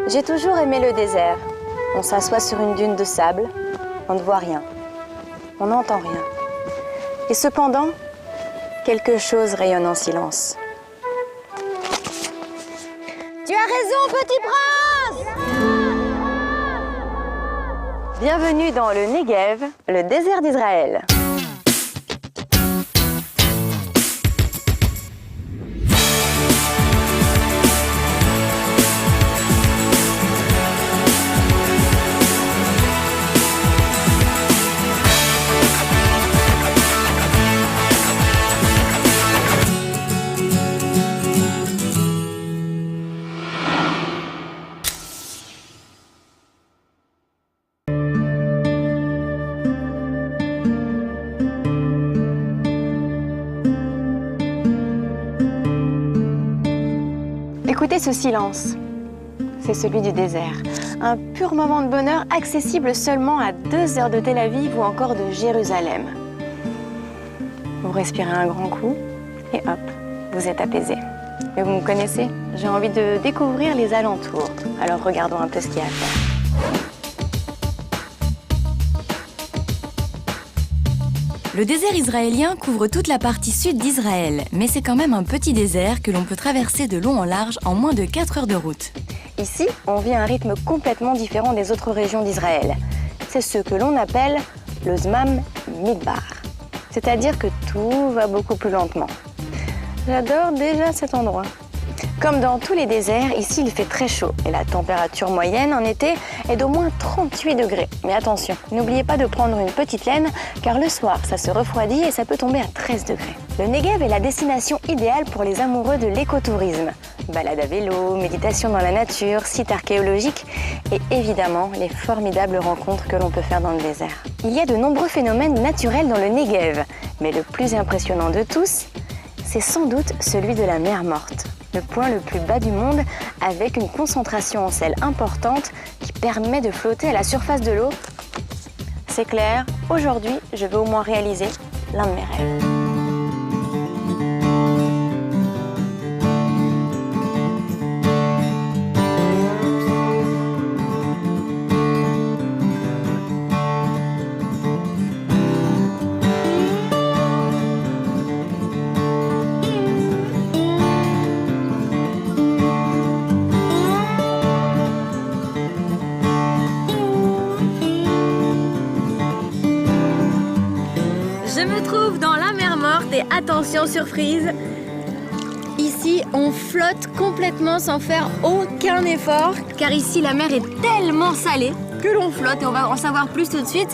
J'ai toujours aimé le désert. On s'assoit sur une dune de sable, on ne voit rien, on n'entend rien. Et cependant, quelque chose rayonne en silence. Tu as raison, petit prince! Bienvenue dans le Negev, le désert d'Israël. Écoutez ce silence, c'est celui du désert. Un pur moment de bonheur accessible seulement à 2 heures de Tel Aviv ou encore de Jérusalem. Vous respirez un grand coup et hop, vous êtes apaisé. Mais vous me connaissez, j'ai envie de découvrir les alentours. Alors regardons un peu ce qu'il y a à faire. Le désert israélien couvre toute la partie sud d'Israël, mais c'est quand même un petit désert que l'on peut traverser de long en large en moins de 4 heures de route. Ici, on vit à un rythme complètement différent des autres régions d'Israël. C'est ce que l'on appelle le Zman Midbar. C'est-à-dire que tout va beaucoup plus lentement. J'adore déjà cet endroit. Comme dans tous les déserts, ici il fait très chaud et la température moyenne en été est d'au moins 38 degrés. Mais attention, n'oubliez pas de prendre une petite laine car le soir ça se refroidit et ça peut tomber à 13 degrés. Le Negev est la destination idéale pour les amoureux de l'écotourisme. Balade à vélo, méditation dans la nature, sites archéologiques et évidemment les formidables rencontres que l'on peut faire dans le désert. Il y a de nombreux phénomènes naturels dans le Negev, mais le plus impressionnant de tous, c'est sans doute celui de la mer Morte. Le point le plus bas du monde avec une concentration en sel importante qui permet de flotter à la surface de l'eau. C'est clair, aujourd'hui, je vais au moins réaliser l'un de mes rêves. Je me trouve dans la mer Morte et attention surprise, ici on flotte complètement sans faire aucun effort car ici la mer est tellement salée que l'on flotte et on va en savoir plus tout de suite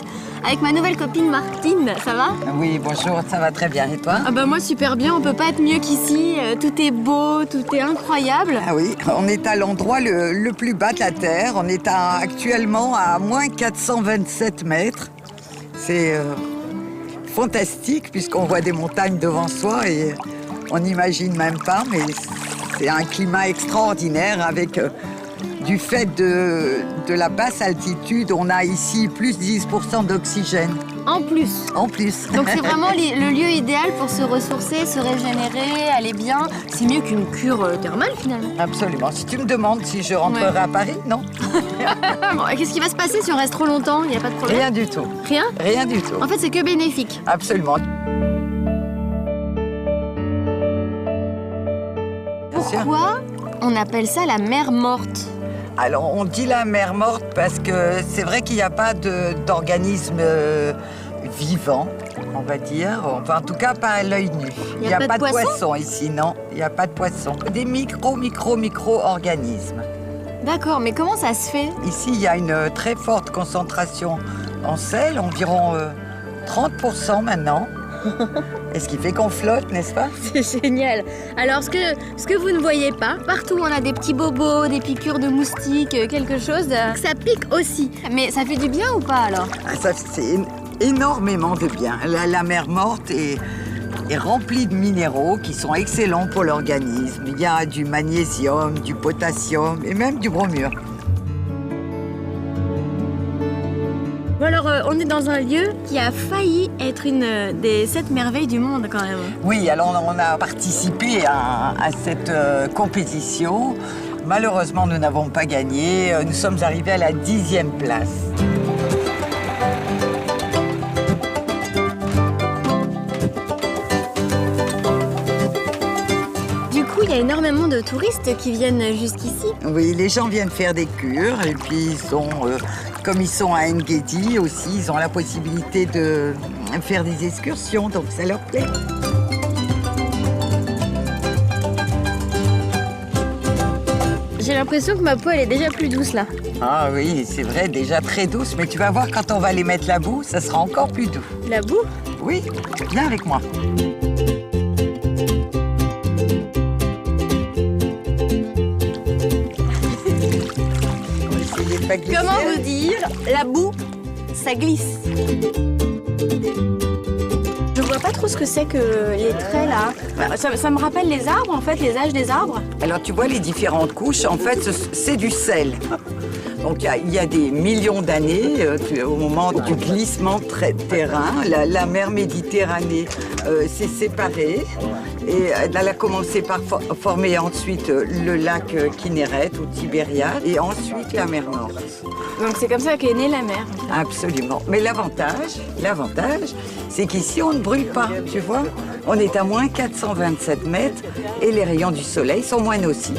avec ma nouvelle copine Martine. Ça va? Oui, bonjour, ça va très bien. Et toi? Ah bah moi super bien, on peut pas être mieux qu'ici, tout est beau, tout est incroyable. Ah oui, on est à l'endroit le plus bas de la Terre. On est actuellement à moins 427 mètres. C'est fantastique puisqu'on voit des montagnes devant soi et on n'imagine même pas, mais c'est un climat extraordinaire avec du fait de la basse altitude, on a ici plus 10% d'oxygène. En plus. En plus. Donc c'est vraiment le lieu idéal pour se ressourcer, se régénérer, aller bien. C'est mieux qu'une cure thermale finalement. Absolument. Si tu me demandes si je rentrerai à Paris, non. Bon, qu'est-ce qui va se passer si on reste trop longtemps? Il n'y a pas de problème? Rien du tout. Rien? Rien du tout. En fait, c'est que bénéfique. Absolument. Pourquoi on appelle ça la mer Morte? Alors, on dit la mer Morte parce que c'est vrai qu'il n'y a pas d'organisme vivant, on va dire. Enfin, en tout cas, pas à l'œil nu. Il n'y a pas de poisson ici, non. Il n'y a pas de poisson. Des micro-organismes. D'accord, mais comment ça se fait? Ici, il y a une très forte concentration en sel, environ 30% maintenant. Et ce qui fait qu'on flotte, n'est-ce pas? C'est génial. Alors, ce que vous ne voyez pas, partout on a des petits bobos, des piqûres de moustiques, quelque chose, ça pique aussi. Mais ça fait du bien ou pas alors? Ça fait énormément de bien. La mer Morte est remplie de minéraux qui sont excellents pour l'organisme. Il y a du magnésium, du potassium et même du bromure. Bon alors, on est dans un lieu qui a failli être une des 7 merveilles du monde quand même. Oui, alors on a participé à cette compétition Malheureusement, nous n'avons pas gagné. Nous sommes arrivés à la 10e place. Du coup, il y a énormément de touristes qui viennent jusqu'ici. Oui, les gens viennent faire des cures et puis ils sont, comme ils sont à En-Gedi aussi, ils ont la possibilité de faire des excursions, donc ça leur plaît. J'ai l'impression que ma peau, elle est déjà plus douce là. Ah oui, c'est vrai, déjà très douce, mais tu vas voir quand on va les mettre la boue, ça sera encore plus doux. La boue? Oui, viens avec moi. On va essayer de pas glisser. Comment vous dire? La boue, ça glisse. Je vois pas trop ce que c'est que les traits là. Ça me rappelle les arbres en fait, les âges des arbres. Alors tu vois les différentes couches, en fait c'est du sel. Donc il y a des millions d'années, au moment du glissement de terrain, la mer Méditerranée s'est séparée et elle a commencé par former ensuite le lac Kinneret ou Tibériade et ensuite la mer Morte. Donc c'est comme ça qu'est née la mer. Absolument. Mais l'avantage, c'est qu'ici on ne brûle pas, tu vois. On est à moins 427 mètres et les rayons du soleil sont moins nocifs.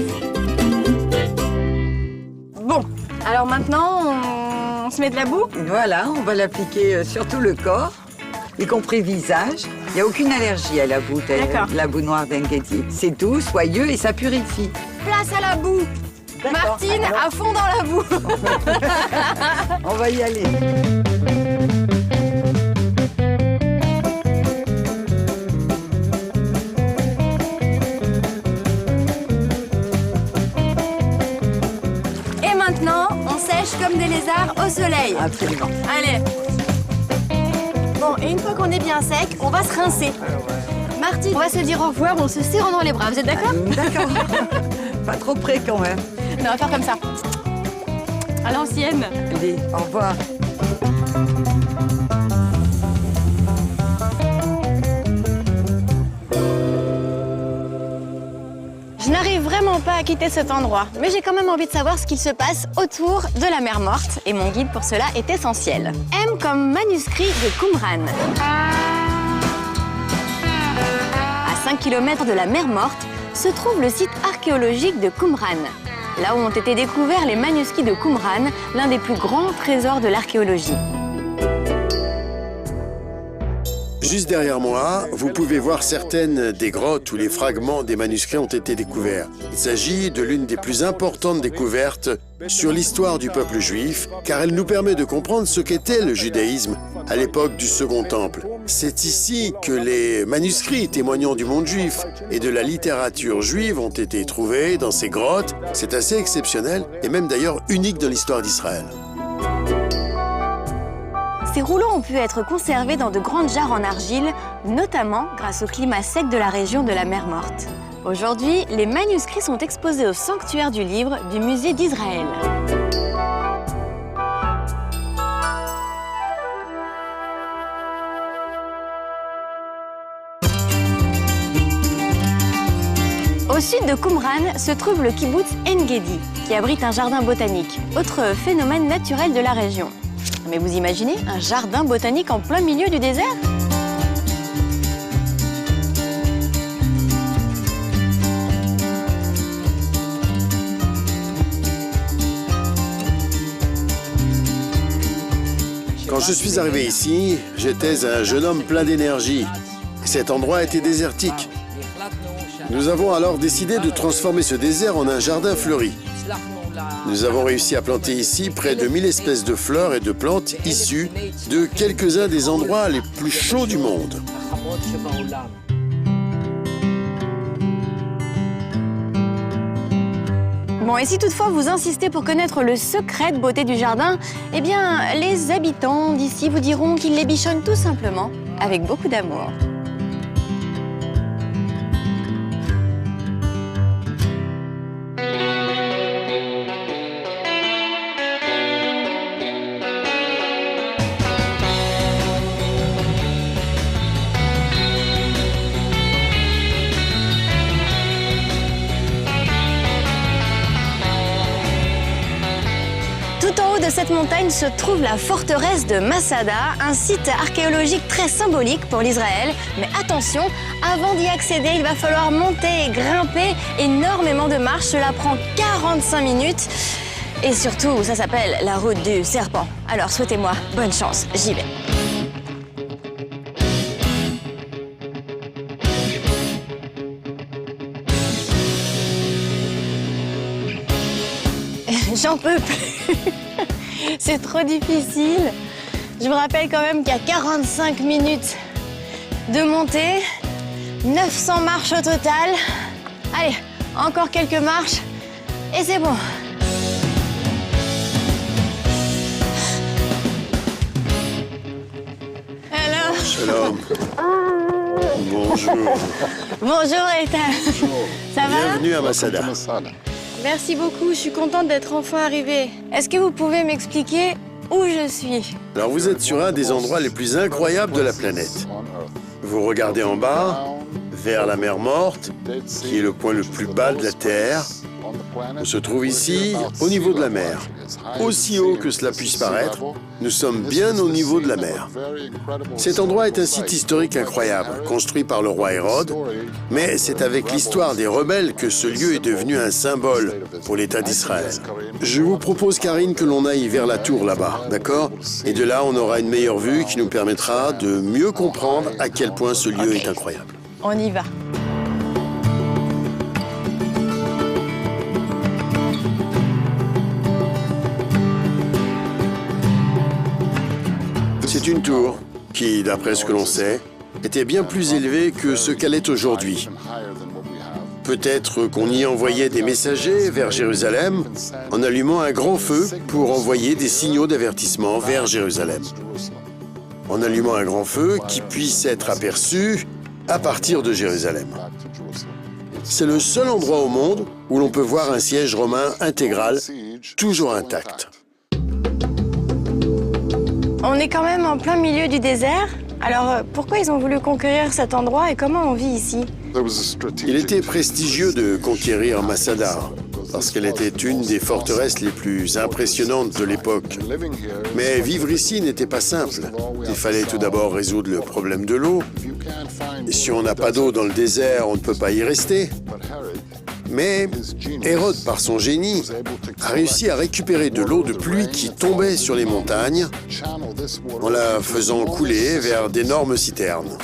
Bon, alors maintenant on se met de la boue. Voilà, on va l'appliquer sur tout le corps, y compris visage. Il n'y a aucune allergie à la boue, la boue noire d'En-Gedi. C'est doux, soyeux et ça purifie. Place à la boue. Martine, à fond dans la boue. On va y aller. Et maintenant, on sèche comme des lézards au soleil. Absolument. Allez. Bon, et une fois qu'on est bien sec, on va se rincer. Martine, on va se dire au revoir en se serrant dans les bras. Vous êtes d'accord? D'accord. Pas trop près quand même. Non, on va faire comme ça. À l'ancienne. Allez, au revoir. Je n'arrive vraiment pas à quitter cet endroit, mais j'ai quand même envie de savoir ce qu'il se passe autour de la mer Morte, et mon guide pour cela est essentiel. M comme manuscrit de Qumran. À 5 km de la mer Morte se trouve le site archéologique de Qumran, là où ont été découverts les manuscrits de Qumran, l'un des plus grands trésors de l'archéologie. Juste derrière moi, vous pouvez voir certaines des grottes où les fragments des manuscrits ont été découverts. Il s'agit de l'une des plus importantes découvertes sur l'histoire du peuple juif, car elle nous permet de comprendre ce qu'était le judaïsme à l'époque du Second Temple. C'est ici que les manuscrits témoignant du monde juif et de la littérature juive ont été trouvés dans ces grottes. C'est assez exceptionnel et même d'ailleurs unique dans l'histoire d'Israël. Ces rouleaux ont pu être conservés dans de grandes jarres en argile, notamment grâce au climat sec de la région de la mer Morte. Aujourd'hui, les manuscrits sont exposés au sanctuaire du livre du musée d'Israël. Au sud de Qumran se trouve le kibbutz En-Gedi, qui abrite un jardin botanique, autre phénomène naturel de la région. Mais vous imaginez un jardin botanique en plein milieu du désert? Quand je suis arrivé ici, j'étais un jeune homme plein d'énergie. Cet endroit était désertique. Nous avons alors décidé de transformer ce désert en un jardin fleuri. Nous avons réussi à planter ici près de 1000 espèces de fleurs et de plantes issues de quelques-uns des endroits les plus chauds du monde. Bon, et si toutefois vous insistez pour connaître le secret de beauté du jardin, eh bien, les habitants d'ici vous diront qu'ils les bichonnent tout simplement avec beaucoup d'amour. cette montagne se trouve la forteresse de Masada, un site archéologique très symbolique pour l'Israël. Mais attention, avant d'y accéder, il va falloir monter et grimper énormément de marches. Cela prend 45 minutes. Et surtout, ça s'appelle la route du serpent. Alors souhaitez-moi bonne chance, j'y vais. J'en peux plus. C'est trop difficile. Je vous rappelle quand même qu'il y a 45 minutes de montée, 900 marches au total. Allez, encore quelques marches et c'est bon. Alors. Shalom. Bonjour. Bonjour Ethan. Ça va? Bienvenue à Masada. Merci beaucoup, je suis contente d'être enfin arrivée. Est-ce que vous pouvez m'expliquer où je suis? Alors vous êtes sur un des endroits les plus incroyables de la planète. Vous regardez en bas, vers la mer Morte, qui est le point le plus bas de la Terre. On se trouve ici, au niveau de la mer. Aussi haut que cela puisse paraître, nous sommes bien au niveau de la mer. Cet endroit est un site historique incroyable, construit par le roi Hérode, mais c'est avec l'histoire des rebelles que ce lieu est devenu un symbole pour l'État d'Israël. Je vous propose, Karine, que l'on aille vers la tour là-bas, d'accord? Et de là, on aura une meilleure vue qui nous permettra de mieux comprendre à quel point ce lieu est incroyable. On y va. C'est une tour qui, d'après ce que l'on sait, était bien plus élevée que ce qu'elle est aujourd'hui. Peut-être qu'on y envoyait des messagers vers Jérusalem en allumant un grand feu pour envoyer des signaux d'avertissement vers Jérusalem. En allumant un grand feu qui puisse être aperçu à partir de Jérusalem. C'est le seul endroit au monde où l'on peut voir un siège romain intégral, toujours intact. On est quand même en plein milieu du désert. Alors pourquoi ils ont voulu conquérir cet endroit et comment on vit ici? Il était prestigieux de conquérir Masada, parce qu'elle était une des forteresses les plus impressionnantes de l'époque. Mais vivre ici n'était pas simple. Il fallait tout d'abord résoudre le problème de l'eau. Et si on n'a pas d'eau dans le désert, on ne peut pas y rester. Mais Hérode, par son génie, a réussi à récupérer de l'eau de pluie qui tombait sur les montagnes en la faisant couler vers d'énormes citernes.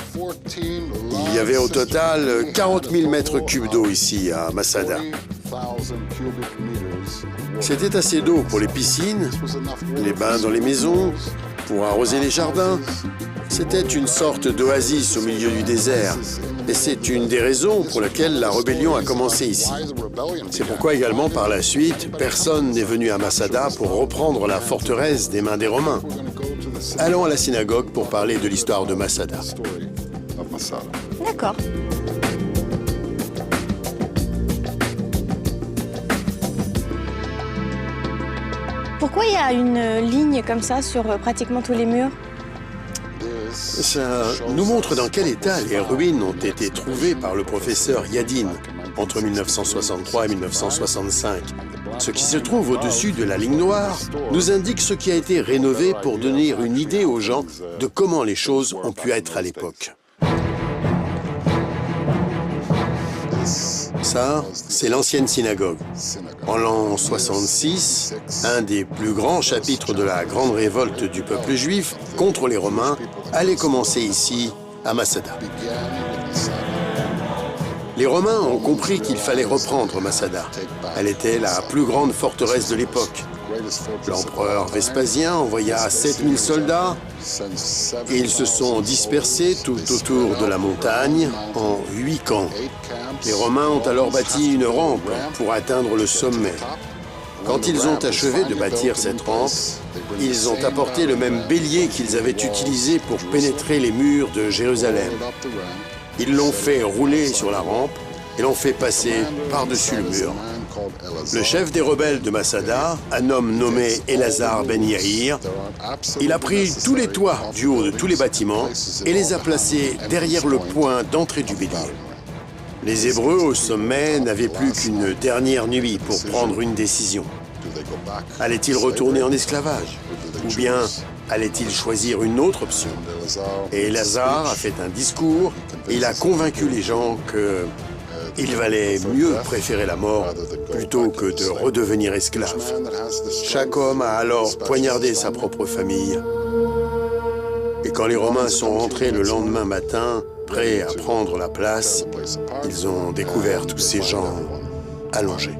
Il y avait au total 40 000 mètres cubes d'eau ici, à Masada. C'était assez d'eau pour les piscines, les bains dans les maisons, pour arroser les jardins. C'était une sorte d'oasis au milieu du désert. Et c'est une des raisons pour lesquelles la rébellion a commencé ici. C'est pourquoi également, par la suite, personne n'est venu à Masada pour reprendre la forteresse des mains des Romains. Allons à la synagogue pour parler de l'histoire de Masada. D'accord. Pourquoi il y a une ligne comme ça sur pratiquement tous les murs? Ça nous montre dans quel état les ruines ont été trouvées par le professeur Yadin entre 1963 et 1965. Ce qui se trouve au-dessus de la ligne noire nous indique ce qui a été rénové pour donner une idée aux gens de comment les choses ont pu être à l'époque. Ça, c'est l'ancienne synagogue. En l'an 66, un des plus grands chapitres de la grande révolte du peuple juif contre les Romains allait commencer ici, à Masada. Les Romains ont compris qu'il fallait reprendre Masada. Elle était la plus grande forteresse de l'époque. L'empereur Vespasien envoya 7000 soldats et ils se sont dispersés tout autour de la montagne en 8 camps. Les Romains ont alors bâti une rampe pour atteindre le sommet. Quand ils ont achevé de bâtir cette rampe, ils ont apporté le même bélier qu'ils avaient utilisé pour pénétrer les murs de Jérusalem. Ils l'ont fait rouler sur la rampe et l'ont fait passer par-dessus le mur. Le chef des rebelles de Masada, un homme nommé Elazar ben Yair, il a pris tous les toits du haut de tous les bâtiments et les a placés derrière le point d'entrée du bélier. Les Hébreux au sommet n'avaient plus qu'une dernière nuit pour prendre une décision. Allait-il retourner en esclavage? Ou bien allait-il choisir une autre option? Et Lazare a fait un discours et il a convaincu les gens qu'il valait mieux préférer la mort plutôt que de redevenir esclave. Chaque homme a alors poignardé sa propre famille. Et quand les Romains sont rentrés le lendemain matin, prêts à prendre la place, ils ont découvert tous ces gens allongés.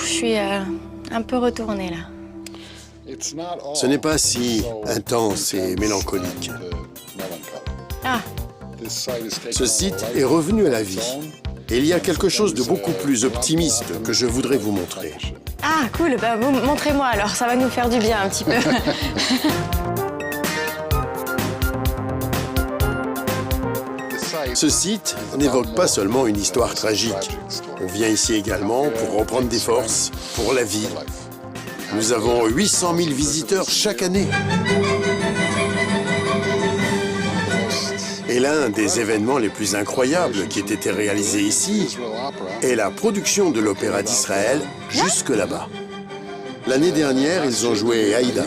Je suis un peu retournée là. Ce n'est pas si intense et mélancolique. Ah, Ce site est revenu à la vie. Et il y a quelque chose de beaucoup plus optimiste que je voudrais vous montrer. ah cool, bah, montrez-moi alors, ça va nous faire du bien un petit peu. Ce site n'évoque pas seulement une histoire tragique. On vient ici également pour reprendre des forces, pour la vie. Nous avons 800 000 visiteurs chaque année. Et l'un des événements les plus incroyables qui ait été réalisé ici est la production de l'Opéra d'Israël jusque là-bas. L'année dernière, ils ont joué Aïda.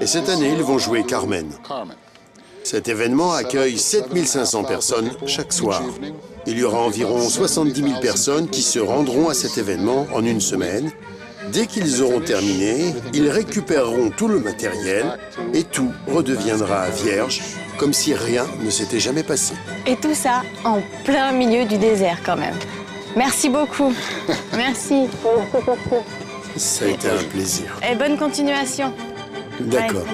Et cette année, ils vont jouer Carmen. Cet événement accueille 7500 personnes chaque soir. Il y aura environ 70 000 personnes qui se rendront à cet événement en une semaine. Dès qu'ils auront terminé, ils récupéreront tout le matériel et tout redeviendra vierge, comme si rien ne s'était jamais passé. Et tout ça en plein milieu du désert quand même. Merci beaucoup. Merci. Ça a été un plaisir. Et bonne continuation. D'accord.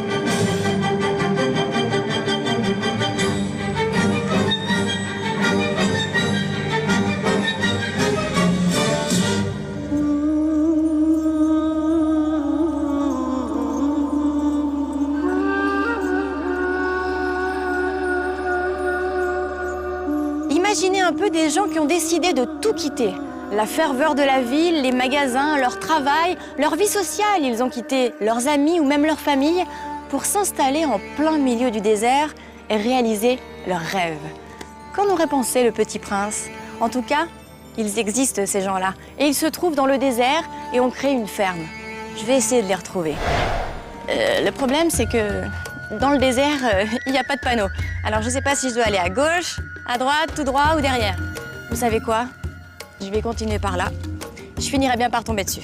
Imaginez un peu des gens qui ont décidé de tout quitter. La ferveur de la ville, les magasins, leur travail, leur vie sociale. Ils ont quitté leurs amis ou même leur famille pour s'installer en plein milieu du désert et réaliser leurs rêves. Qu'en aurait pensé le Petit Prince? En tout cas, ils existent ces gens-là. Et ils se trouvent dans le désert et ont créé une ferme. Je vais essayer de les retrouver. Le problème, c'est que dans le désert, il n'y a pas de panneau. Alors je ne sais pas si je dois aller à gauche, à droite, tout droit ou derrière. Vous savez quoi? Je vais continuer par là. Je finirai bien par tomber dessus.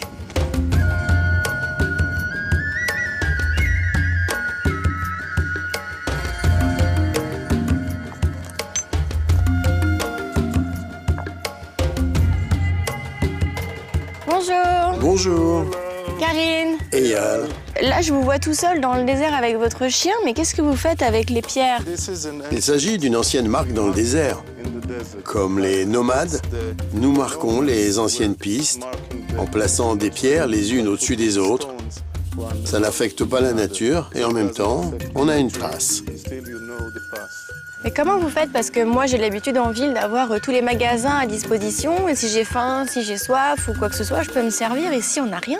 Bonjour. Bonjour. Karine. Eyal. Là, je vous vois tout seul dans le désert avec votre chien, mais qu'est-ce que vous faites avec les pierres? Il s'agit d'une ancienne marque dans le désert. Comme les nomades, nous marquons les anciennes pistes en plaçant des pierres les unes au-dessus des autres. Ça n'affecte pas la nature et en même temps, on a une trace. Mais comment vous faites? Parce que moi, j'ai l'habitude en ville d'avoir tous les magasins à disposition. Et si j'ai faim, si j'ai soif ou quoi que ce soit, je peux me servir. Ici, on n'a rien.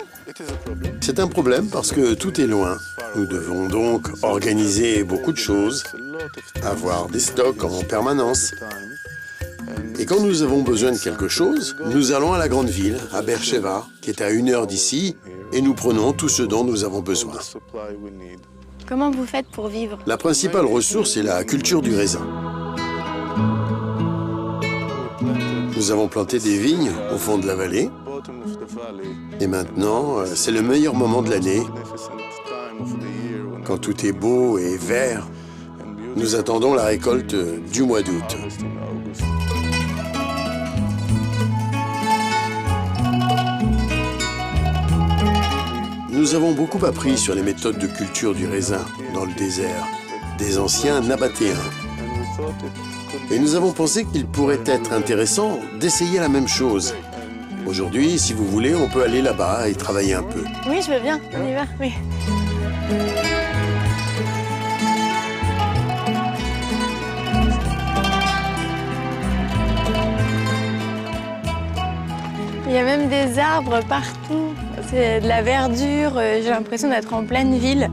C'est un problème parce que tout est loin. Nous devons donc organiser beaucoup de choses, avoir des stocks en permanence. Et quand nous avons besoin de quelque chose, nous allons à la grande ville, à Beersheba, qui est à 1 heure d'ici, et nous prenons tout ce dont nous avons besoin. Comment vous faites pour vivre? La principale ressource est la culture du raisin. Nous avons planté des vignes au fond de la vallée. Et maintenant, c'est le meilleur moment de l'année. Quand tout est beau et vert, nous attendons la récolte du mois d'août. Nous avons beaucoup appris sur les méthodes de culture du raisin dans le désert, des anciens nabatéens. Et nous avons pensé qu'il pourrait être intéressant d'essayer la même chose. Aujourd'hui, si vous voulez, on peut aller là-bas et travailler un peu. Oui, je veux bien. On y va, oui. Il y a même des arbres partout. C'est de la verdure. J'ai l'impression d'être en pleine ville,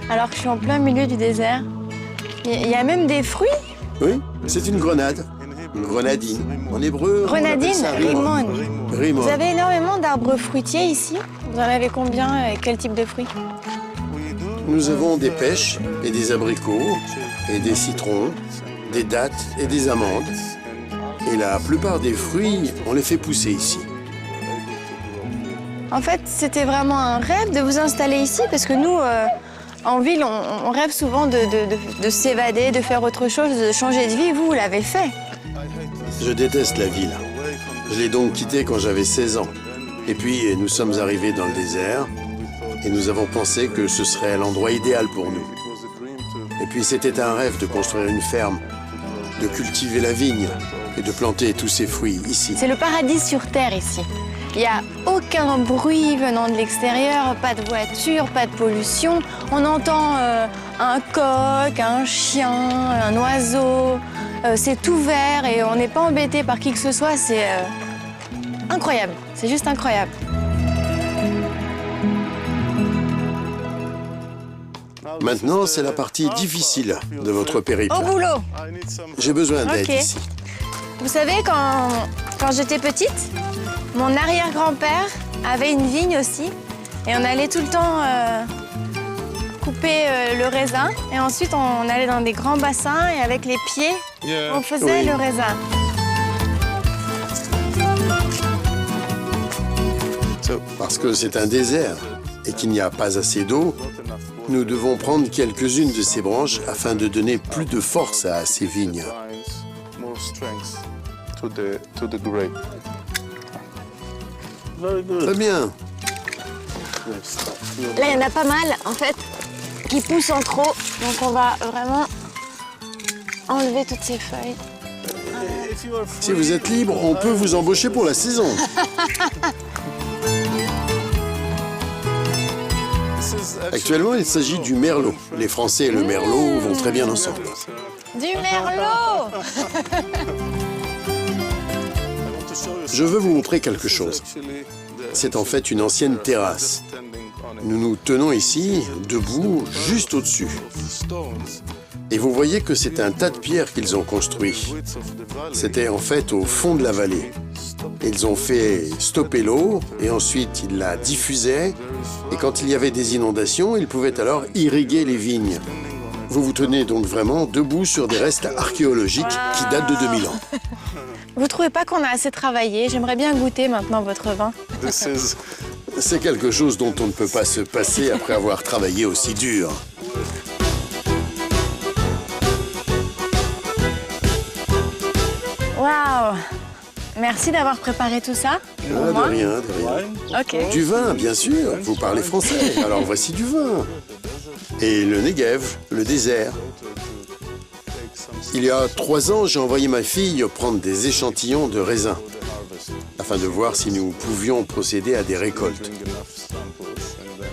alors que je suis en plein milieu du désert. Il y a même des fruits. Oui, c'est une grenade. Une grenadine. En hébreu, on Grenadine, appelle ça rimon. Rimon. Vous avez énormément d'arbres fruitiers ici. Vous en avez combien et quel type de fruits? Nous avons des pêches et des abricots et des citrons, des dattes et des amandes. Et la plupart des fruits, on les fait pousser ici. En fait, c'était vraiment un rêve de vous installer ici parce que nous, en ville, on rêve souvent de s'évader, de faire autre chose, de changer de vie. Vous l'avez fait. Je déteste la ville. Je l'ai donc quittée quand j'avais 16 ans. Et puis, nous sommes arrivés dans le désert et nous avons pensé que ce serait l'endroit idéal pour nous. Et puis, c'était un rêve de construire une ferme, de cultiver la vigne et de planter tous ces fruits ici. C'est le paradis sur terre ici. Il n'y a aucun bruit venant de l'extérieur, pas de voiture, pas de pollution. On entend un coq, un chien, un oiseau. C'est tout vert et on n'est pas embêté par qui que ce soit. C'est incroyable. C'est juste incroyable. Maintenant, c'est la partie difficile de votre périple. Au boulot. J'ai besoin d'aide Ok. ici. Vous savez, quand j'étais petite, mon arrière-grand-père avait une vigne aussi. Et on allait tout le temps couper le raisin. Et ensuite, on allait dans des grands bassins et avec les pieds, on faisait Oui. le raisin. Parce que c'est un désert et qu'il n'y a pas assez d'eau, nous devons prendre quelques-unes de ces branches afin de donner plus de force à ces vignes. Très bien. Là, il y en a pas mal, en fait, qui poussent en trop. Donc, on va vraiment enlever toutes ces feuilles. Si vous êtes libre, on peut vous embaucher pour la saison. Actuellement, il s'agit du merlot. Les Français et le merlot vont très bien ensemble. Du merlot! Je veux vous montrer quelque chose. C'est en fait une ancienne terrasse. Nous nous tenons ici, debout, juste au-dessus. Et vous voyez que c'est un tas de pierres qu'ils ont construit. C'était en fait au fond de la vallée. Ils ont fait stopper l'eau et ensuite ils la diffusaient. Et quand il y avait des inondations, ils pouvaient alors irriguer les vignes. Vous vous tenez donc vraiment debout sur des restes archéologiques qui datent de 2000 ans. Vous trouvez pas qu'on a assez travaillé? J'aimerais bien goûter maintenant votre vin. C'est quelque chose dont on ne peut pas se passer après avoir travaillé aussi dur. Waouh! Merci d'avoir préparé tout ça. Pour Ah, de moi. rien, de rien. Ok. Du vin, bien sûr. Vous parlez français. Alors voici du vin. Et le Negev, le désert. Il y a 3 ans, j'ai envoyé ma fille prendre des échantillons de raisins afin de voir si nous pouvions procéder à des récoltes.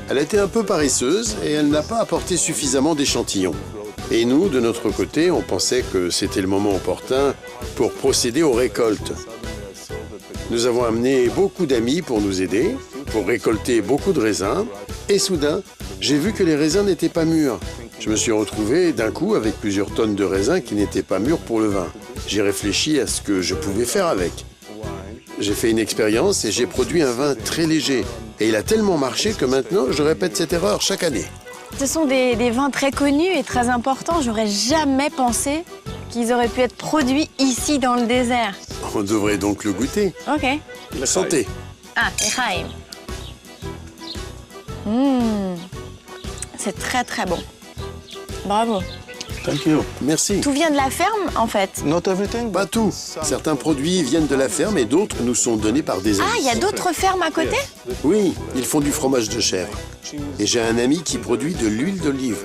Elle était un peu paresseuse et elle n'a pas apporté suffisamment d'échantillons. Et nous, de notre côté, on pensait que c'était le moment opportun pour procéder aux récoltes. Nous avons amené beaucoup d'amis pour nous aider, pour récolter beaucoup de raisins. Et soudain, j'ai vu que les raisins n'étaient pas mûrs. Je me suis retrouvé d'un coup avec plusieurs tonnes de raisins qui n'étaient pas mûrs pour le vin. J'ai réfléchi à ce que je pouvais faire avec. J'ai fait une expérience et j'ai produit un vin très léger. Et il a tellement marché que maintenant, je répète cette erreur chaque année. Ce sont des vins très connus et très importants. J'aurais jamais pensé qu'ils auraient pu être produits ici dans le désert. On devrait donc le goûter. Ok. Santé. Ah, Echaim. C'est très très bon. Bravo. Merci. Tout vient de la ferme en fait. Pas tout. Certains produits viennent de la ferme et d'autres nous sont donnés par des amis. Ah, il y a d'autres fermes à côté? Oui, ils font du fromage de chèvre. Et j'ai un ami qui produit de l'huile d'olive.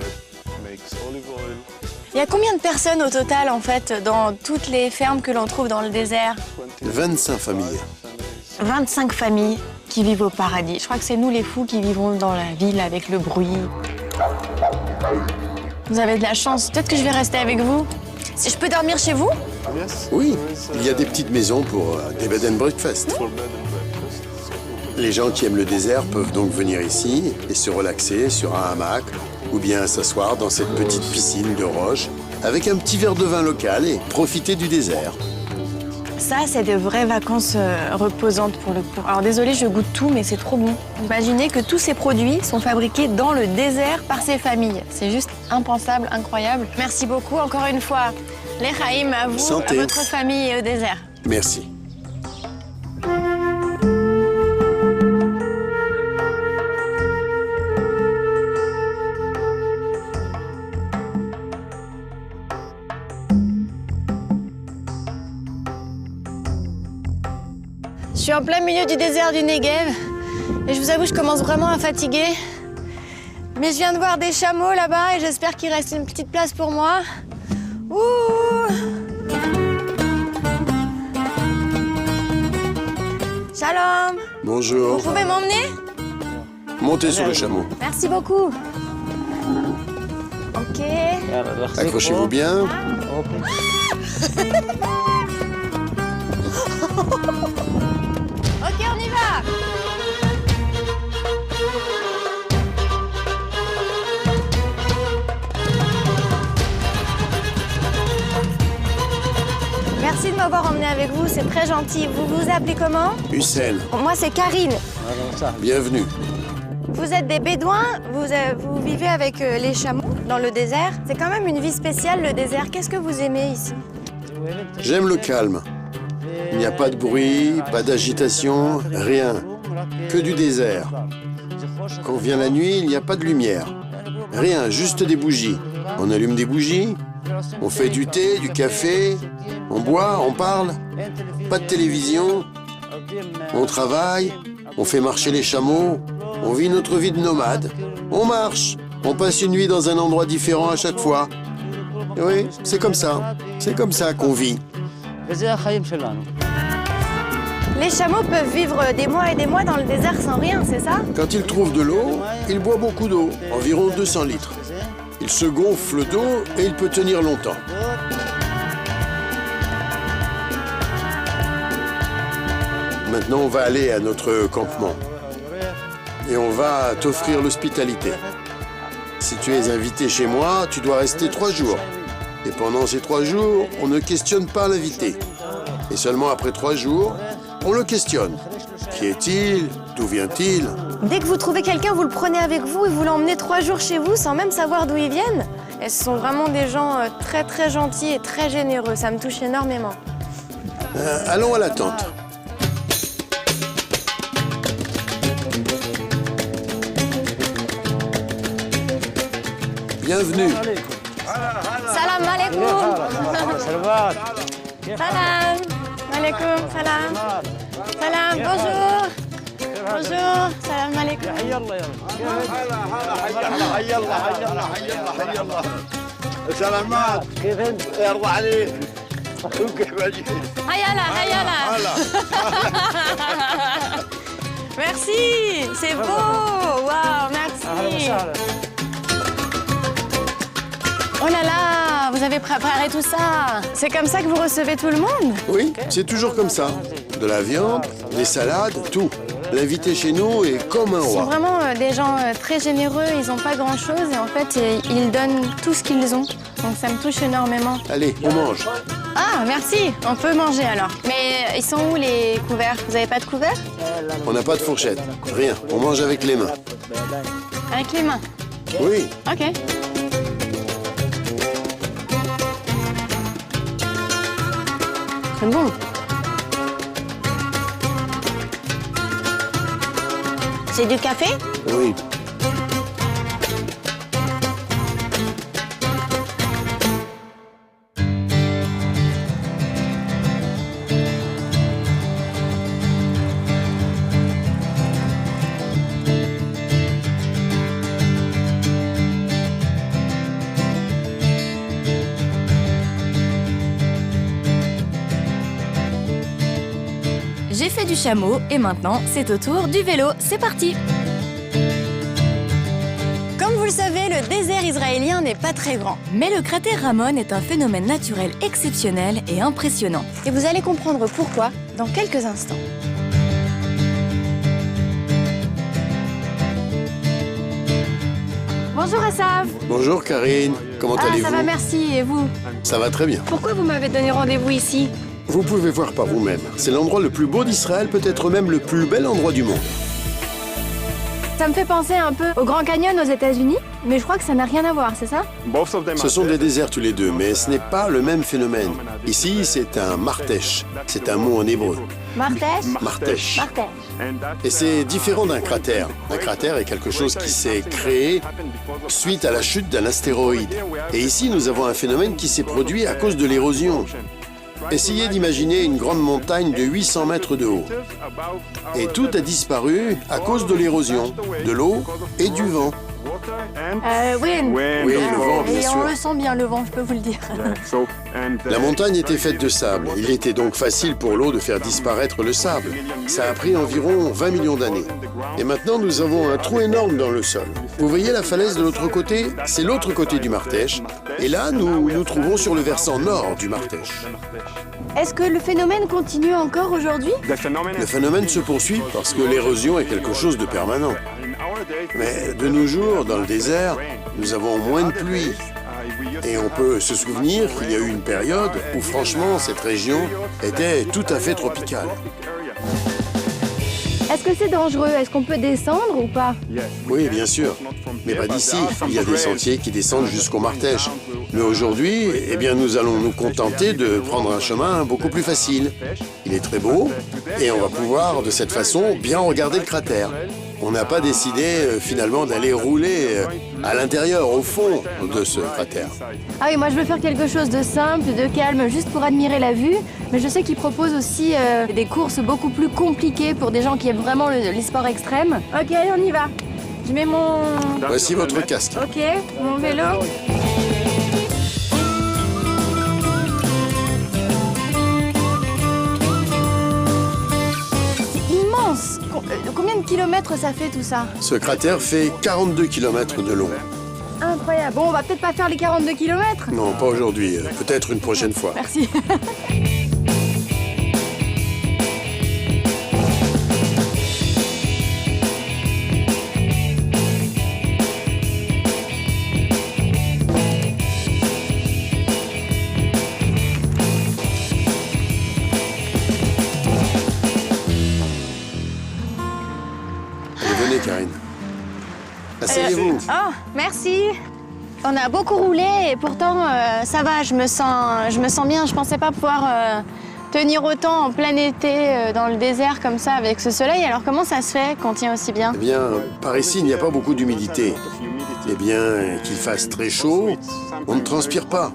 Il y a combien de personnes au total en fait dans toutes les fermes que l'on trouve dans le désert? 25 familles. 25 familles qui vivent au paradis. Je crois que c'est nous les fous qui vivons dans la ville avec le bruit. Vous avez de la chance. Peut-être que je vais rester avec vous. Si je peux dormir chez vous? Oui, il y a des petites maisons pour des bed and breakfast. Les gens qui aiment le désert peuvent donc venir ici et se relaxer sur un hamac ou bien s'asseoir dans cette petite piscine de roche avec un petit verre de vin local et profiter du désert. Ça, c'est de vraies vacances reposantes pour le coup. Alors désolée, je goûte tout, mais c'est trop bon. Imaginez que tous ces produits sont fabriqués dans le désert par ces familles. C'est juste impensable, incroyable. Merci beaucoup encore une fois. Les Chaim, à vous, Santé. à votre famille et au désert. Merci. Je suis en plein milieu du désert du Negev et je vous avoue, je commence vraiment à fatiguer. Mais je viens de voir des chameaux là-bas et j'espère qu'il reste une petite place pour moi. Ouh! Shalom! Bonjour. Vous pouvez m'emmener? Montez sur le chameau. Merci beaucoup. Ok. Accrochez-vous bien. Ok, on y va! Merci de m'avoir emmené avec vous, c'est très gentil. Vous vous appelez comment? Hussein, Moi, c'est Karine. bienvenue. Vous êtes des bédouins, vous vivez avec les chameaux dans le désert. C'est quand même une vie spéciale, le désert. Qu'est-ce que vous aimez ici? J'aime le calme. Il n'y a pas de bruit, pas d'agitation, rien. Que du désert. Quand vient la nuit, il n'y a pas de lumière. Rien, juste des bougies. On allume des bougies, on fait du thé, du café, on boit, on parle. Pas de télévision. On travaille, on fait marcher les chameaux, on vit notre vie de nomade. On marche, on passe une nuit dans un endroit différent à chaque fois. Oui, c'est comme ça. C'est comme ça qu'on vit. Les chameaux peuvent vivre des mois et des mois dans le désert sans rien, c'est ça? Quand il trouve de l'eau, il boit beaucoup d'eau, environ 200 litres. Il se gonfle d'eau et il peut tenir longtemps. Maintenant, on va aller à notre campement. Et on va t'offrir l'hospitalité. Si tu es invité chez moi, tu dois rester 3 jours. Et pendant ces 3 jours, on ne questionne pas l'invité. Et seulement après 3 jours, on le questionne. Qui est-il? D'où vient-il? Dès que vous trouvez quelqu'un, vous le prenez avec vous et vous l'emmenez 3 jours chez vous sans même savoir d'où ils viennent. Et ce sont vraiment des gens très très gentils et très généreux. Ça me touche énormément. Allons à la tente. Bienvenue. Salam alaikum. Salam alaikum. Salam. Salam. Bonjour. Bonjour. Salam alaikum. سلامات كيف انت؟ يرضى عليك كيف اجيك؟ Hayala, hayala. Merci, c'est beau. Waouh, merci. Oh là là, vous avez préparé tout ça. C'est comme ça que vous recevez tout le monde? Oui, c'est toujours comme ça. De la viande, des salades, tout. L'invité chez nous est comme un Ils sont roi. vraiment des gens très généreux, ils n'ont pas grand-chose et en fait, ils donnent tout ce qu'ils ont. Donc ça me touche énormément. Allez, on mange. Ah, merci, on peut manger alors. Mais ils sont où les couverts? Vous n'avez pas de couverts? On n'a pas de fourchette. Rien, on mange avec les mains. Avec les mains? Oui, Ok. C'est bon. C'est du café? oui. J'ai fait du chameau et maintenant c'est au tour du vélo. C'est parti! Comme vous le savez, le désert israélien n'est pas très grand. Mais le cratère Ramon est un phénomène naturel exceptionnel et impressionnant. Et vous allez comprendre pourquoi dans quelques instants. Bonjour Asaf. Bonjour Karine. Comment Ah, allez-vous? ça va, merci. Et vous? Ça va très bien. Pourquoi vous m'avez donné rendez-vous ici? Vous pouvez voir par vous-même. C'est l'endroit le plus beau d'Israël, peut-être même le plus bel endroit du monde. Ça me fait penser un peu au Grand Canyon aux États-Unis, mais je crois que ça n'a rien à voir, c'est ça? Ce sont des déserts tous les deux, mais ce n'est pas le même phénomène. Ici, c'est un martèche. C'est un mot en hébreu. Martèche? Martèche. Martèche. Et c'est différent d'un cratère. Un cratère est quelque chose qui s'est créé suite à la chute d'un astéroïde. Et ici, nous avons un phénomène qui s'est produit à cause de l'érosion. Essayez d'imaginer une grande montagne de 800 mètres de haut. Et tout a disparu à cause de l'érosion, de l'eau et du vent. Wind. Oui, le vent, bien Et on sûr. le sent bien, le vent, je peux vous le dire. La montagne était faite de sable. Il était donc facile pour l'eau de faire disparaître le sable. Ça a pris environ 20 millions d'années. Et maintenant, nous avons un trou énorme dans le sol. Vous voyez la falaise de l'autre côté? C'est l'autre côté du Martèche. Et là, nous nous trouvons sur le versant nord du Martèche. Est-ce que le phénomène continue encore aujourd'hui? Le phénomène se poursuit parce que l'érosion est quelque chose de permanent. Mais de nos jours, dans le désert, nous avons moins de pluie. Et on peut se souvenir qu'il y a eu une période où, franchement, cette région était tout à fait tropicale. Est-ce que c'est dangereux? Est-ce qu'on peut descendre ou pas? Oui, bien sûr. Mais pas d'ici. Il y a des sentiers qui descendent jusqu'au Martèche. Mais aujourd'hui, eh bien, nous allons nous contenter de prendre un chemin beaucoup plus facile. Il est très beau et on va pouvoir, de cette façon, bien regarder le cratère. On n'a pas décidé, finalement, d'aller rouler à l'intérieur, au fond de ce cratère. Ah oui, moi je veux faire quelque chose de simple, de calme, juste pour admirer la vue. Mais je sais qu'ils proposent aussi des courses beaucoup plus compliquées pour des gens qui aiment vraiment les sports extrêmes. Ok, allez, on y va. Je mets mon... Voici votre casque. Ok, mon vélo. C'est immense. Combien de kilomètres ça fait tout ça? Ce cratère fait 42 km de long. Incroyable. Bon, on va peut-être pas faire les 42 kilomètres. Non, pas aujourd'hui. Peut-être une prochaine fois. Merci. Allez, venez, Karine. Asseyez-vous. Oh, merci. On a beaucoup roulé et pourtant ça va, je me sens bien. Je pensais pas pouvoir tenir autant en plein été dans le désert comme ça avec ce soleil. Alors comment ça se fait qu'on tient aussi bien? Eh bien, par ici, il n'y a pas beaucoup d'humidité. Eh bien, qu'il fasse très chaud, on ne transpire pas.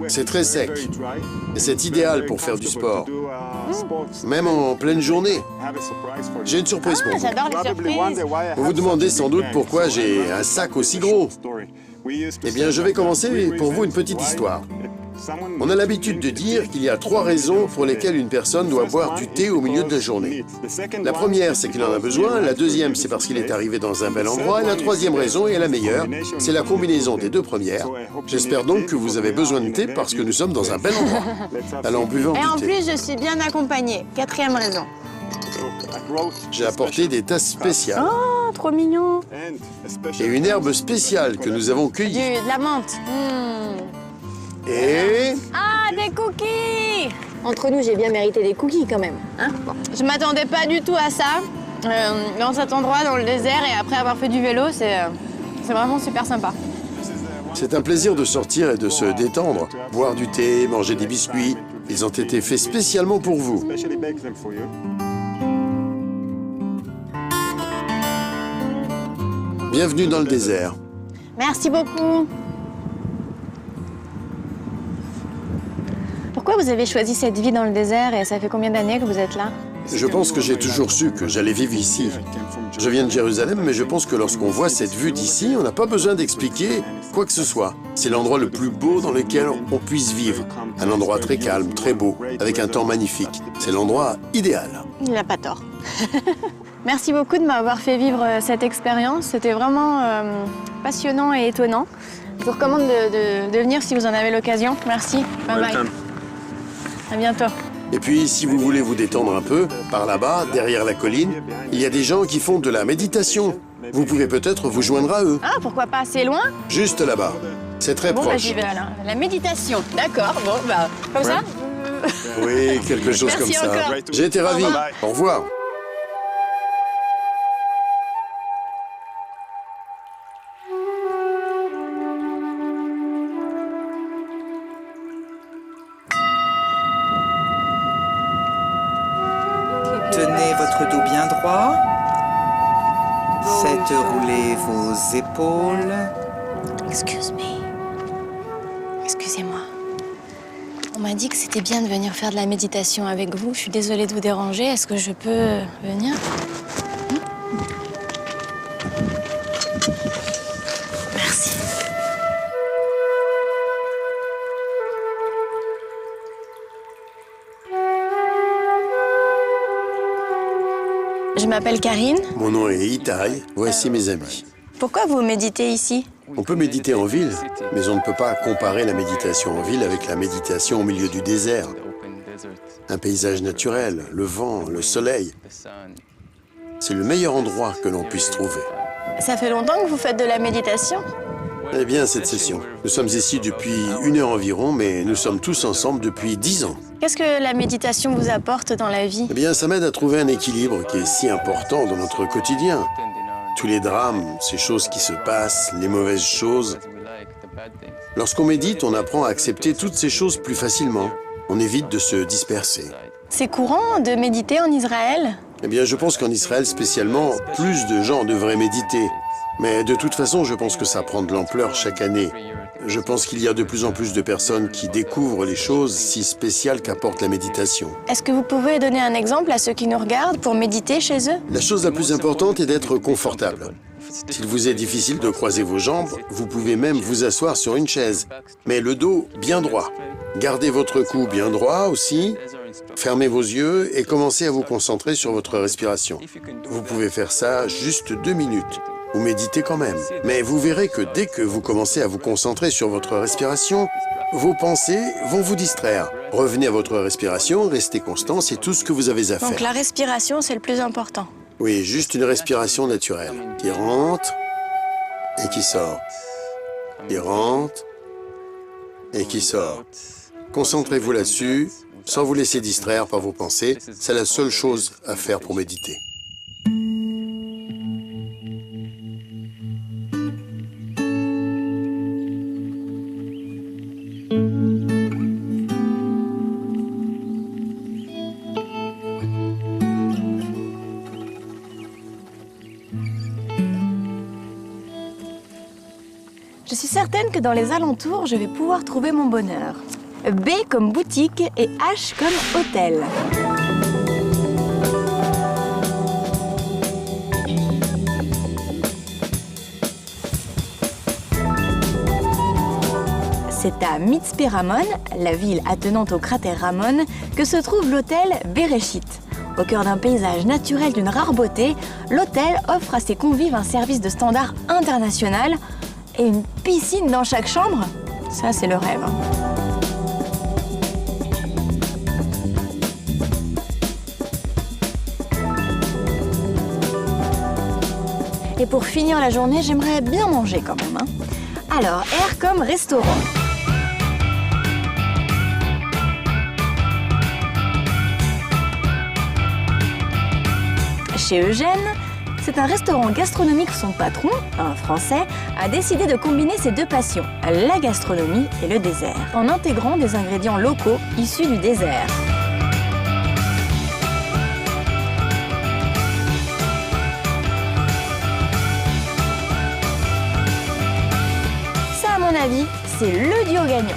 C'est très sec. Et c'est idéal pour faire du sport. Même en pleine journée. J'ai une surprise pour vous. J'adore les surprises. Vous vous demandez sans doute pourquoi j'ai un sac aussi gros. Eh bien, je vais commencer pour vous une petite histoire. On a l'habitude de dire qu'il y a 3 raisons pour lesquelles une personne doit boire du thé au milieu de la journée. La première, c'est qu'il en a besoin. La deuxième, c'est parce qu'il est arrivé dans un bel endroit. Et la troisième raison, et la meilleure, c'est la combinaison des 2 premières. J'espère donc que vous avez besoin de thé parce que nous sommes dans un bel endroit. Alors, buvons Et en du thé. plus, je suis bien accompagnée. 4e raison. J'ai apporté des tasses spéciales Oh, trop mignon. et une herbe spéciale que nous avons cueillie. De la menthe. Et... Ah, des cookies! Entre nous, j'ai bien mérité des cookies quand même. Hein, bon. Je m'attendais pas du tout à ça. Dans cet endroit, dans le désert, et après avoir fait du vélo, c'est vraiment super sympa. c'est un plaisir de sortir et de se détendre. Boire du thé, manger des biscuits. Ils ont été faits spécialement pour vous. Bienvenue dans le désert. Merci beaucoup. Pourquoi vous avez choisi cette vie dans le désert et ça fait combien d'années que vous êtes là? Je pense que j'ai toujours su que j'allais vivre ici. Je viens de Jérusalem, mais je pense que lorsqu'on voit cette vue d'ici, on n'a pas besoin d'expliquer quoi que ce soit. C'est l'endroit le plus beau dans lequel on puisse vivre. Un endroit très calme, très beau, avec un temps magnifique. C'est l'endroit idéal. Il n'a pas tort. Merci beaucoup de m'avoir fait vivre cette expérience. C'était vraiment passionnant et étonnant. Je vous recommande de venir si vous en avez l'occasion. Merci. Bye bye. À bientôt. Et puis, si vous voulez vous détendre un peu, par là-bas, derrière la colline, il y a des gens qui font de la méditation. Vous pouvez peut-être vous joindre à eux, Ah, pourquoi pas, c'est loin? juste là-bas. C'est très Bon, bah, proche. j'y vais alors. La méditation, d'accord, bon, bah, comme ça? Oui, quelque chose Merci comme ça. encore. J'ai été ravi. Au revoir. Tenez votre dos bien droit. Faites rouler vos épaules. Excuse me. Excusez-moi. On m'a dit que c'était bien de venir faire de la méditation avec vous. Je suis désolée de vous déranger. Est-ce que je peux venir? Merci. Je m'appelle Karine. Mon nom est Itaï. Voici mes amis. Pourquoi vous méditez ici? On peut méditer en ville, mais on ne peut pas comparer la méditation en ville avec la méditation au milieu du désert. Un paysage naturel, le vent, le soleil. C'est le meilleur endroit que l'on puisse trouver. Ça fait longtemps que vous faites de la méditation? Eh bien, cette session. Nous sommes ici depuis 1 heure environ, mais nous sommes tous ensemble depuis 10 ans. Qu'est-ce que la méditation vous apporte dans la vie? Eh bien, ça m'aide à trouver un équilibre qui est si important dans notre quotidien. Tous les drames, ces choses qui se passent, les mauvaises choses. Lorsqu'on médite, on apprend à accepter toutes ces choses plus facilement. On évite de se disperser. C'est courant de méditer en Israël? Eh bien, je pense qu'en Israël spécialement, plus de gens devraient méditer. Mais de toute façon, je pense que ça prend de l'ampleur chaque année. Je pense qu'il y a de plus en plus de personnes qui découvrent les choses si spéciales qu'apporte la méditation. Est-ce que vous pouvez donner un exemple à ceux qui nous regardent pour méditer chez eux? La chose la plus importante est d'être confortable. S'il vous est difficile de croiser vos jambes, vous pouvez même vous asseoir sur une chaise. Mais le dos bien droit. Gardez votre cou bien droit aussi. Fermez vos yeux et commencez à vous concentrer sur votre respiration. Vous pouvez faire ça juste 2 minutes. Vous méditez quand même. Mais vous verrez que dès que vous commencez à vous concentrer sur votre respiration, vos pensées vont vous distraire. Revenez à votre respiration, restez constant, c'est tout ce que vous avez à faire. Donc la respiration, c'est le plus important. Oui, juste une respiration naturelle, qui rentre et qui sort. Qui rentre et qui sort. Concentrez-vous là-dessus, sans vous laisser distraire par vos pensées. C'est la seule chose à faire pour méditer. Je suis certaine que dans les alentours, je vais pouvoir trouver mon bonheur. B comme boutique et H comme hôtel. C'est à Mitzpe Ramon, la ville attenante au cratère Ramon, que se trouve l'hôtel Bereshit. Au cœur d'un paysage naturel d'une rare beauté, l'hôtel offre à ses convives un service de standard international et une piscine dans chaque chambre. Ça, c'est le rêve. Et pour finir la journée, j'aimerais bien manger quand même. Alors, R comme restaurant. Chez Eugène, c'est un restaurant gastronomique où son patron, un Français, a décidé de combiner ses deux passions, la gastronomie et le désert, en intégrant des ingrédients locaux issus du désert. Ça, à mon avis, c'est le duo gagnant.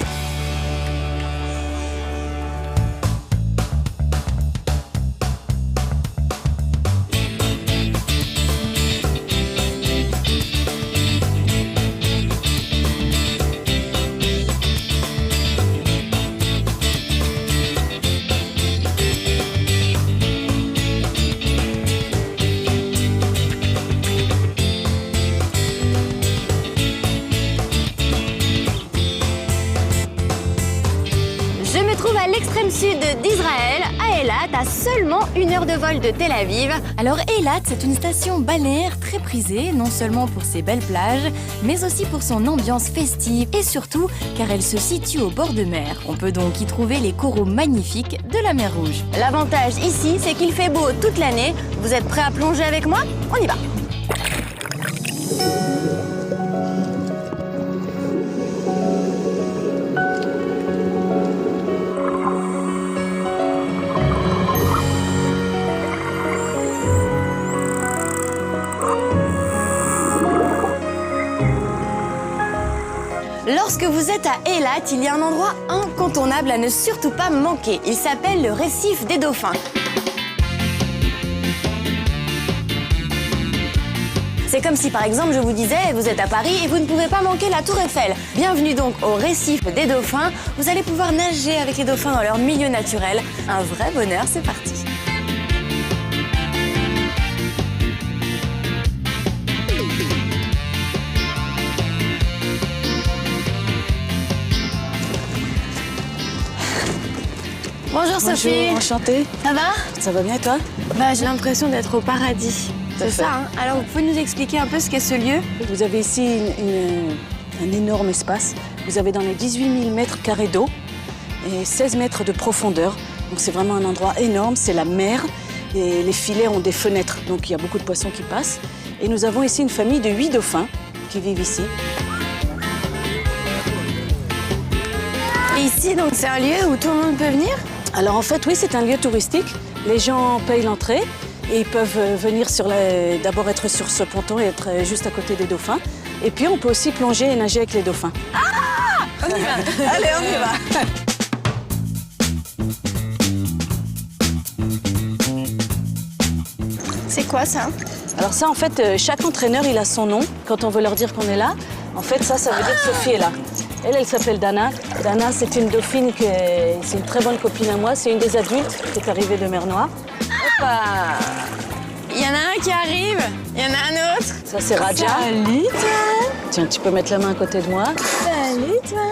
trouve à l'extrême sud d'Israël, à Eilat, à seulement 1 heure de vol de Tel Aviv. Alors Eilat, c'est une station balnéaire très prisée, non seulement pour ses belles plages, mais aussi pour son ambiance festive et surtout car elle se situe au bord de mer. On peut donc y trouver les coraux magnifiques de la mer Rouge. L'avantage ici, c'est qu'il fait beau toute l'année. Vous êtes prêts à plonger avec moi? On y va! Lorsque vous êtes à Eilat, il y a un endroit incontournable à ne surtout pas manquer. Il s'appelle le récif des dauphins. C'est comme si par exemple je vous disais, vous êtes à Paris et vous ne pouvez pas manquer la Tour Eiffel. Bienvenue donc au récif des dauphins. Vous allez pouvoir nager avec les dauphins dans leur milieu naturel. Un vrai bonheur, c'est parti. Bonjour Sophie. Bonjour, enchantée. Ça va? Ça va bien et toi? J'ai l'impression d'être au paradis. C'est ça, hein? Alors vous pouvez nous expliquer un peu ce qu'est ce lieu? Vous avez ici un énorme espace. Vous avez dans les 18 000 mètres carrés d'eau et 16 mètres de profondeur. Donc c'est vraiment un endroit énorme, c'est la mer. Et les filets ont des fenêtres, donc il y a beaucoup de poissons qui passent. Et nous avons ici une famille de 8 dauphins qui vivent ici. Et ici, donc c'est un lieu où tout le monde peut venir? Alors en fait, oui, c'est un lieu touristique. Les gens payent l'entrée et ils peuvent venir d'abord être sur ce ponton et être juste à côté des dauphins. Et puis on peut aussi plonger et nager avec les dauphins. Ah! On y va. Allez, on y va. C'est quoi ça? Alors ça, en fait, chaque entraîneur, il a son nom. Quand on veut leur dire qu'on est là, en fait, ça veut dire que Sophie est là. Elle s'appelle Dana. Dana, c'est une dauphine, c'est une très bonne copine à moi. C'est une des adultes qui est arrivée de mer Noire. Hoppa! Il y en a un qui arrive, il y en a un autre. Ça, c'est Raja. Salut, toi! Tiens, tu peux mettre la main à côté de moi. Salut, toi!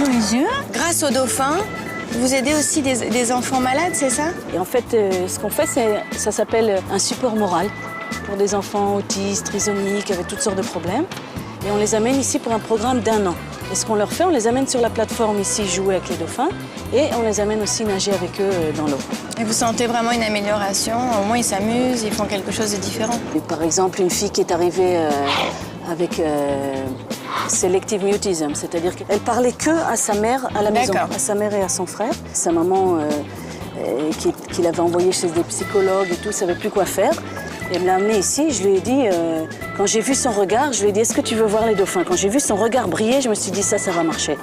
Bonjour! Grâce aux dauphins, vous aidez aussi des enfants malades, c'est ça? Et en fait, ce qu'on fait, ça s'appelle un support moral pour des enfants autistes, trisomiques, avec toutes sortes de problèmes. Et on les amène ici pour un programme d'1 an. Et ce qu'on leur fait, on les amène sur la plateforme ici jouer avec les dauphins et on les amène aussi nager avec eux dans l'eau. Et vous sentez vraiment une amélioration? Au moins, ils s'amusent, ils font quelque chose de différent. Et par exemple, une fille qui est arrivée avec selective mutism, c'est-à-dire qu'elle parlait que à sa mère à la maison, à sa mère et à son frère. Sa maman, qui l'avait envoyée chez des psychologues et tout, ne savait plus quoi faire. Et elle me l'a amenée ici, je lui ai dit, quand j'ai vu son regard, je lui ai dit, est-ce que tu veux voir les dauphins? Quand j'ai vu son regard briller, je me suis dit, ça va marcher.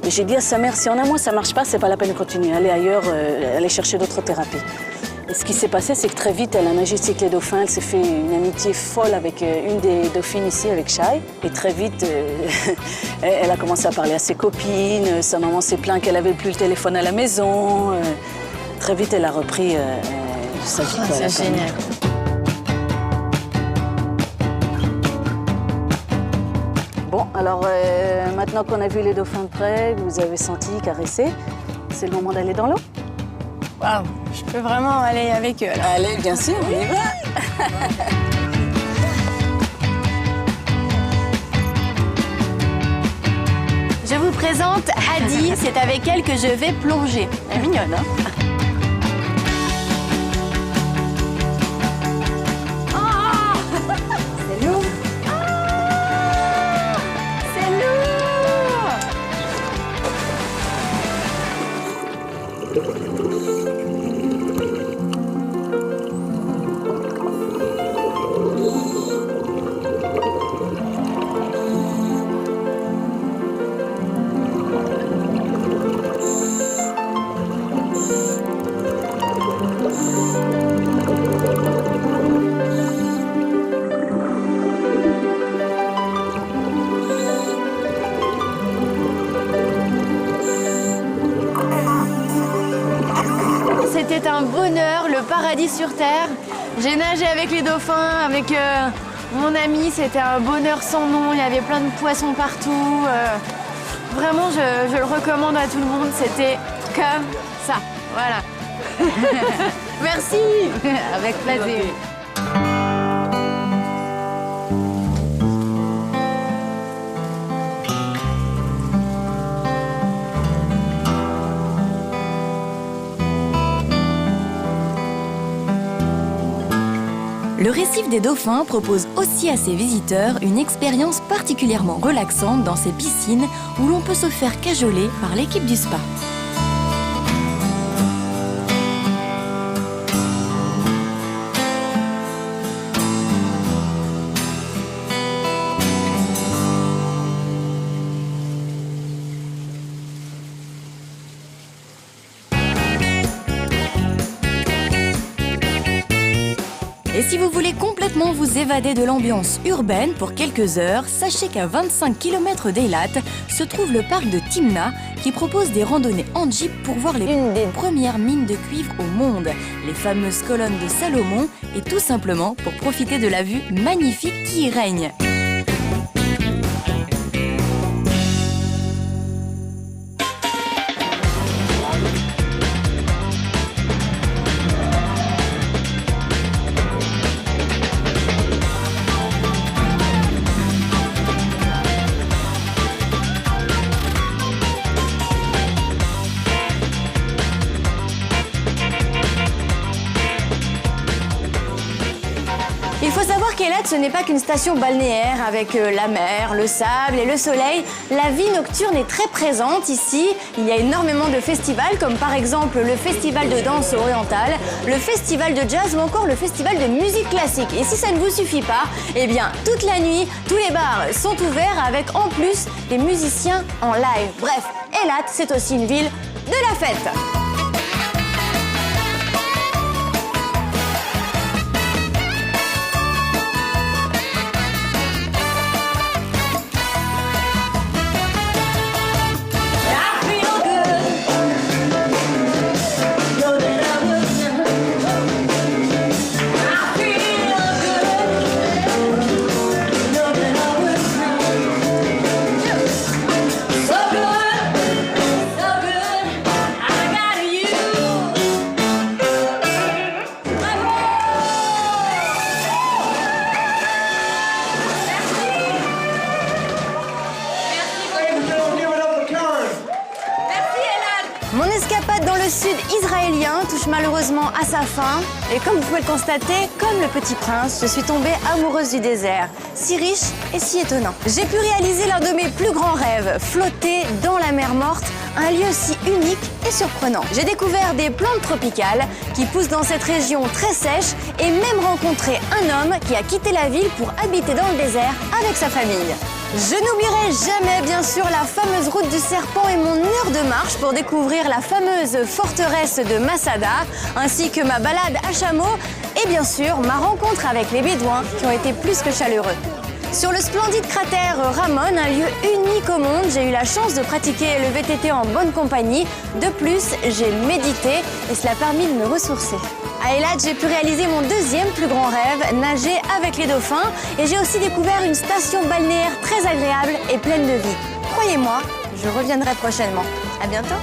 Et j'ai dit à sa mère, si en un mois ça marche pas, c'est pas la peine de continuer, aller ailleurs, aller chercher d'autres thérapies. Et ce qui s'est passé, c'est que très vite, elle a nagé ici avec les dauphins, elle s'est fait une amitié folle avec une des dauphines ici, avec Shai. Et très vite, elle a commencé à parler à ses copines, sa maman s'est plainte qu'elle avait plus le téléphone à la maison. Très vite, elle a repris sa vie. C'est génial. Bon, alors maintenant qu'on a vu les dauphins de près, que vous avez senti, caressé, c'est le moment d'aller dans l'eau. Waouh, je peux vraiment aller avec eux. Alors. Allez, bien sûr, on y va. Je vous présente Adi, c'est avec elle que je vais plonger. Elle est mignonne, hein? C'était un bonheur, le paradis sur Terre. J'ai nagé avec les dauphins, avec mon ami, c'était un bonheur sans nom. Il y avait plein de poissons partout. Vraiment, je le recommande à tout le monde, c'était comme ça. Voilà. Merci. Avec plaisir. Le récif des Dauphins propose aussi à ses visiteurs une expérience particulièrement relaxante dans ses piscines où l'on peut se faire cajoler par l'équipe du spa. Et si vous voulez complètement vous évader de l'ambiance urbaine pour quelques heures, sachez qu'à 25 km d'Eilat se trouve le parc de Timna qui propose des randonnées en jeep pour voir une des premières mines de cuivre au monde, les fameuses colonnes de Salomon, et tout simplement pour profiter de la vue magnifique qui y règne. Il faut savoir qu'Eilat, ce n'est pas qu'une station balnéaire avec la mer, le sable et le soleil. La vie nocturne est très présente ici. Il y a énormément de festivals, comme par exemple le festival de danse orientale, le festival de jazz ou encore le festival de musique classique. Et si ça ne vous suffit pas, eh bien, toute la nuit, tous les bars sont ouverts avec en plus des musiciens en live. Bref, Eilat, c'est aussi une ville de la fête. Mon escapade dans le sud israélien touche malheureusement à sa fin. Et comme vous pouvez le constater, comme le petit prince, je suis tombée amoureuse du désert. Si riche et si étonnant. J'ai pu réaliser l'un de mes plus grands rêves, flotter dans la mer Morte, un lieu si unique et surprenant. J'ai découvert des plantes tropicales qui poussent dans cette région très sèche et même rencontré un homme qui a quitté la ville pour habiter dans le désert avec sa famille. Je n'oublierai jamais, bien sûr, la fameuse route du serpent et mon heure de marche pour découvrir la fameuse forteresse de Masada, ainsi que ma balade à chameau et bien sûr ma rencontre avec les Bédouins qui ont été plus que chaleureux. Sur le splendide cratère Ramon, un lieu unique au monde, j'ai eu la chance de pratiquer le VTT en bonne compagnie. De plus, j'ai médité et cela a permis de me ressourcer. À Eilat, j'ai pu réaliser mon deuxième plus grand rêve, nager avec les dauphins. Et j'ai aussi découvert une station balnéaire très agréable et pleine de vie. Croyez-moi, je reviendrai prochainement. À bientôt.